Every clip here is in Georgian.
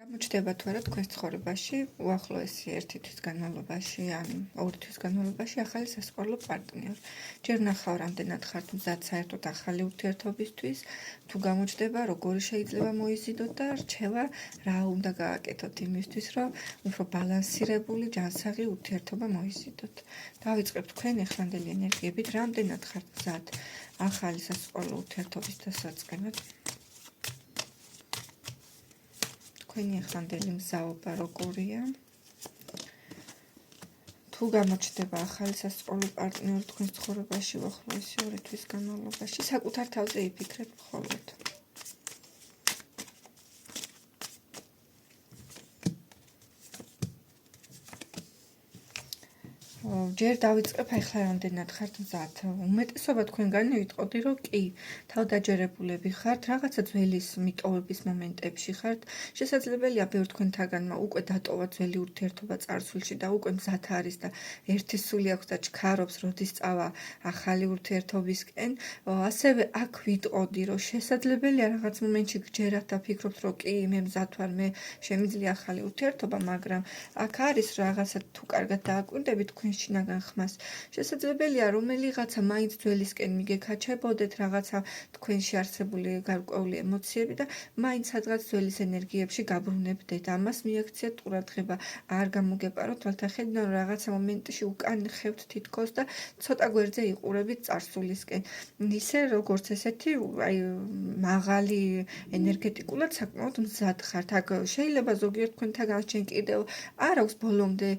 გამოჩნდება თუ არა თქვენს ცხოვრებაში უახლოესი ერთი თვის განმავლობაში ან ორი თვის განმავლობაში ახალი სასწავლო პარტნიორი. ჯერ ნახავ რამდენად ხართ მზად საერთოდ ახალი ურთიერთობისთვის, თუ გამოჩნდება როგორი შეიძლება მოიზიდოთ და რჩევა რა უნდა გააკეთოთ იმისთვის, რომ უფრო ბალანსირებული ჯანსაღი ურთიერთობა მოიზიდოთ. დავიწყებთ თქვენი ეხლანდელი ენერგიებით, რამდენად ხართ მზად ახალი სასწავლო ურთიერთობის დასაწყებად. თქვენი ეხლანდელი მზაობა როგორია? თუ გამოჩნდება ახალი სასწავლო პარტნიორი თქვენს ცხოვრებაში უახლოესი ორი თვის განმავლობაში, საკუთარ თავზე იფიქრეთ მხოლოდ. ჯერ დავიწყებ ახლა რამდენად ხართ მზად. უმეტესობა თქვენგანი ვიტყოდი, რომ კი, თავდაჯერებულები ხართ, რაღაცა ძველის მიტოვების მომენტებში ხართ. შესაძლებელია ბევრ თქვენთაგანმა უკვე დატოვა ძველი ურთიერთობა წარსულში და უკვე მზად არის და ერთი სული აქვს და ჩქარობს, როდის წავა ახალი ურთიერთობისკენ. ასევე აქ ვიტყოდი, რომ შესაძლებელია რაღაც მომენტში გჯერათ და ფიქრობთ, რომ კი, მე მზად ვარ, მე შემიძლია ახალი ურთიერთობა, მაგრამ აქ არის რაღაცა თუ კარგად დააკვირდებით თქვენ შინაგან ხმას. შესაძლებელია რომელიღაცა მაინც ძველისკენ მიგექაჩებოდეთ რაღაცა თქვენში არსებული გარკვეული ემოციები და მაინც სადღაც ძველის ენერგიებში გაბრუნებდეთ. ამას მიაქციეთ ყურადღება, არ გამოგეპაროთ, თვალთახედიდან რომ რაღაცა მომენტში უკან ხევთ თითქოს და ცოტა გვერდზე იყურებით წარსულისკენ. ისე როგორც ესეთი აი მაღალი ენერგეტიკულად საკმაოდ მზად ხართ. აქ შეიძლება ზოგიერთ თქვენთაგანს ჩვენ კიდევ არ აქვს ბოლომდე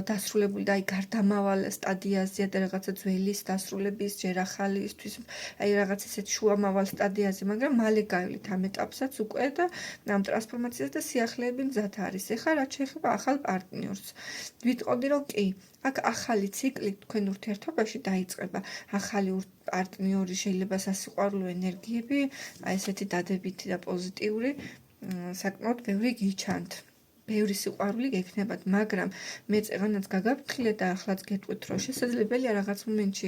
დასრულებული და აი გარდამავალ სტადიაზეა და რაღაცა ძველის დასრულების ჯერ ახალისთვის აი რაღაც ესეთ შუამავალ სტადიაზე, მაგრამ მალე გაივლით ამ ეტაპსაც უკვე და ამ ტრანსფორმაციას და სიახლეები მზად არის. ეხლა რაც შეეხება ახალ პარტნიორს, ვიტყოდი რომ კი, აქ ახალი ციკლი თქვენ ურთიერთობაში დაიწყება. ახალი პარტნიორი შეიძლება სასიყვარულო ენერგიები, აი ესეთი დადებითი და პოზიტიური საკმაოდ ბევრი გიჩანთ. ბევრი სიყვარული გექნებათ, მაგრამ მე წეღანაც გაგაფრთხილეთ და ახლაც გეტყვით, რომ შესაძლებელია რაღაც მომენტში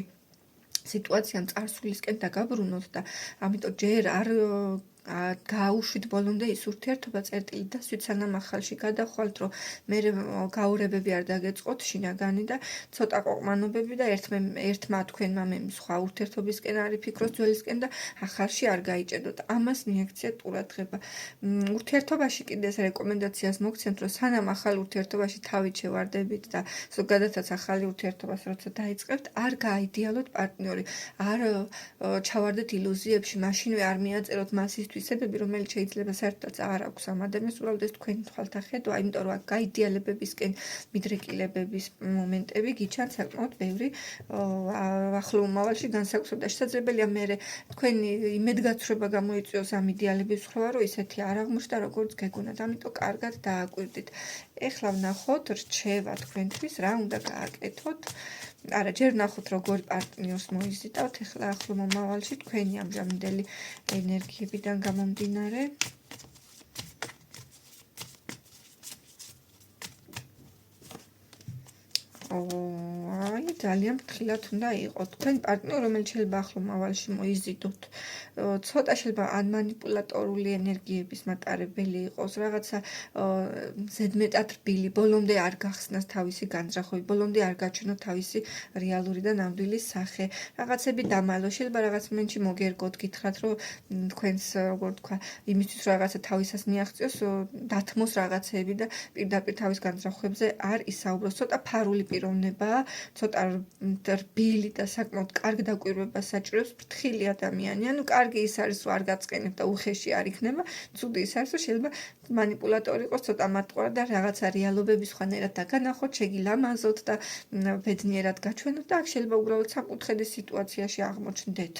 სიტუაციამ წარსულისკენ დაგაბრუნოთ და ამიტომ ჯერ არ გაუშვით ბოლომდე ის ურთიერთობა წერტილი და სანამ ახალში გადახვალთ, რომ მე გაურებები არ დაგეწყოთ შინაგანი და ცოტა ყოყმანობები და ერთმა თქვენმა მე სხვა ურთიერთობისკენ არ იფიქროს ძველისკენ და ახალში არ გაიჭედოთ. ამას მიაქციეთ ყურადღება. ურთიერთობაში კიდე ეს რეკომენდაციას მოგცემთ, რომ სანამ ახალ ურთიერთობაში თავით შევარდებით და ზოგადადაც ახალი ურთიერთობას როცა დაიწყებთ, არ გააიდეალოთ პარტნიორი, არ ჩავარდეთ ილუზიებში, მაშინვე არ მიაწეროთ მას ის თვისებები, რომელიც შეიძლება საერთოდაც არ აქვს ამ ადამიანს, უბრალოდ ეს თქვენი თვალთახედვა, იმიტომ რომ აქ გაიდეალებებისკენ მიდრეკილებების მომენტები გიჩანთ საკმაოდ ბევრი ახლო მომავალში განსაკუთრებით. შესაძლებელია მე თქვენი იმედგაცრუება გამოიწვიოს ამ იდეალების ხრევა, რომ ისეთი არ აღმოჩნდა, როგორც გეგონათ. ამიტომ კარგად დააკვირდით. ეხლა ვნახოთ რჩევა თქვენთვის, რა უნდა გააკეთოთ. არა, ჯერ ვნახოთ როგორ პარტნიორს მოიზიდავთ ეხლა ახლო მომავალში თქვენი ამჟამინდელი ენერგიებიდან გამომდინარე. აი ძალიან ფრთხილად უნდა იყოს. თქვენ პარტნიორი, რომელიც შეიძლება ახლო მომავალში მოიზიდოთ, ცოტა შეიძლება ან მანიპულატორული ენერგიების მატარებელი იყოს, რაღაცა ზედმეტად რბილი, ბოლომდე არ გახსნას თავისი განზრახვები, ბოლომდე არ გაჩვენოთ თავისი რეალური და ნამდვილი სახე. რაღაცები დამალო, შეიძლება რაღაც მომენტში მოგერგოთ, გითხრათ, რომ თქვენს, როგორ თქვა, იმისთვის რომ რაღაცა თავისას მიაღწიოს, დათმოს რაღაცეები და პირდაპირ თავის განზრახვებზე არ ისაუბროს. ცოტა ფარული პიროვნებაა, ცოტა რბილი და საკმაოდ კარგ დაკვირვებას საჭიროებს ფრთხილი ადამიანი. ანუ კარგი ის არის, რომ არ გაწყენებ და უხეში არ იქნება, ცუდი ის არის, რომ შეიძლება მანიპულატორი იყოს, ცოტა მარტყურა და რაღაცა რეალობების სხვანაირად დაგანახოთ, შეგილამაზოთ და ბედნიერად გაჩვენოთ და აქ შეიძლება უბრალოდ სამკუთხედის სიტუაციაში აღმოჩნდეთ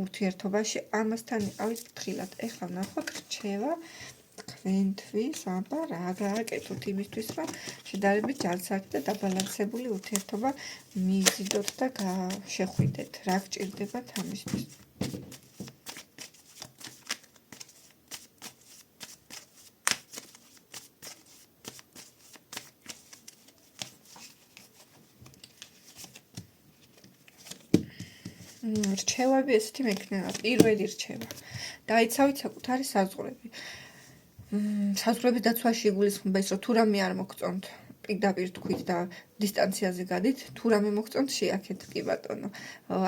ურთიერთობაში. ამასთან იყავით ფრთხილად. ეხლა ვნახოთ რჩევა თქვენთვის, აბა რა გააკეთოთ იმისთვის, რომ შედარებით ჯანსაღი და დაბალანსებული ურთიერთობა მიიზიდოთ და შეხვიდეთ. რა გჭირდებათ ამისთვის? რჩევები ესეთი მექნება. პირველი რჩევა. დაიცავით საკუთარი საზღვრები. საზღვრების დაცვაში იგულისხმება ის, რომ თუ რამე არ მოგწონთ, პირდაპირ თქვით და დისტანციაზე გადით, თუ რამე მოგწონთ, შეაქეთ, კი ბატონო.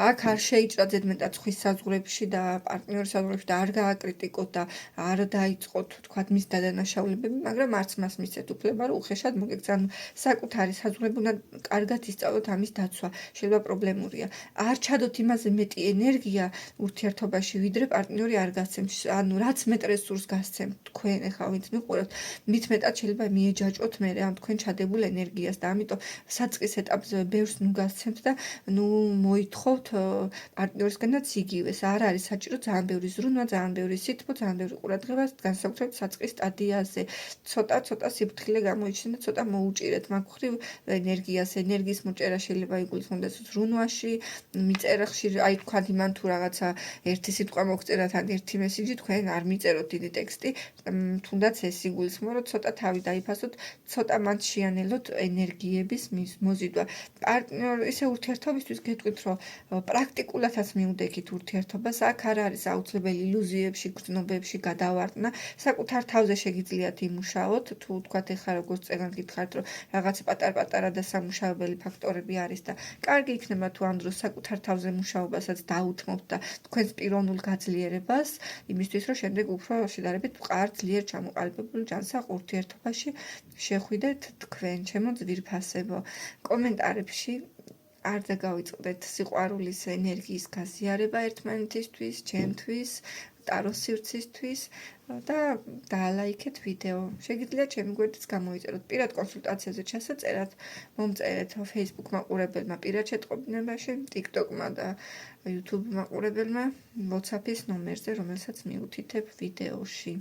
აქ არ შეიჭრა ზედმეტად ხვის საზღვრებში და პარტნიორის საზღვრებში და არ გააკრიტიკოთ და არ დაიწყოთ, თქვათ, მის დადანაშაულებები, მაგრამ არც მას მისცეთ უფლება, რომ უხეშად მოგეკცათ. საკუთარი საზღვრები უნდა კარგად ისწავლოთ ამის დაცვა. შეიძლება პრობლემურია. არ ჩადოთ იმაზე მეტი ენერგია ურთიერთობაში, ვიდრე პარტნიორი არ გასცემთ. ანუ რაც მეტ რესურსს გასცემთ თქვენ, ეხლა ვინც მიყურებთ, მით მეტად შეიძლება მიეჯაჭოთ მე ამ თქვენ ჩადებულ ენერგიას და ამიტომ საწყის ეტაპზე ბევრს ნუ გასცემთ და ნუ მოითხოვთ პარტნიორისგანაც იგივეს. არ არის საჭირო ძალიან ბევრი ზრუნვა, ძალიან ბევრი სითბო, ძალიან ბევრი ყურადღება, განსაკუთრებით საწყის სტადიაზე. ცოტა სიფრთხილე გამოიჩინეთ, ცოტა მოუჭირეთ მაგ მხრივ ენერგიას. ენერგიის მოჭერა შეიძლება იგულისხმდეს ზრუნვაში, მიწერახში, აი თქვათ იმან თუ რაღაცა ერთი სიტყვა მოგწერათ ან ერთი მესიჯი, თქვენ არ მიწეროთ დიდი ტექსტი, თუნდაც ეს იგულისხმება, რომ ცოტა თავი დაიფასოთ, ცოტა მათ შეანელოთ ენერგიების მოზიდვა. პარტნიორ ისე ურთიერთობისთვის გეტყვით, რომ პრაქტიკულადაც მიუდექით ურთიერთობას, აქ არ არის აუცილებელი ილუზიებში, გრძნობებში გადავარდნა, საკუთარ თავზე შეგიძლიათ იმუშაოთ, თუ თქვათ ეხლა როგორც წეგან გითხარით, რომ რაღაც პატარ-პატარა და სამუშაებელი ფაქტორები არის და კარგი იქნება თუ ამ დროს საკუთარ თავზე მუშაობასაც დაუთმობთ და თქვენს პიროვნულ გაძლიერებას, იმისთვის რომ შემდეგ უფრო შედარებით მყარ, ძლიერ ჩამოყალიბებულ ჯანსაღ ურთიერთობაში შეხვიდეთ თქვენ, ჩემო ძვირფასებო. კომენტარებში არ დაგავიწყდეთ სიყვარულის ენერგიის გაზიარება ერთმანეთისთვის, ჩემთვის, ტაროს სივრცისთვის და დაალაიქეთ ვიდეო. შეგიძლიათ ჩემი გვერდიც გამოიწეროთ. პირად კონსულტაციაზე ჩასაწერად, მომწერეთ Facebook მაყურებელმა პირად შეტყობინებაში, TikTok-მა და YouTube მაყურებელმა WhatsApp-ის ნომერზე, რომელსაც მიუთითებ ვიდეოში.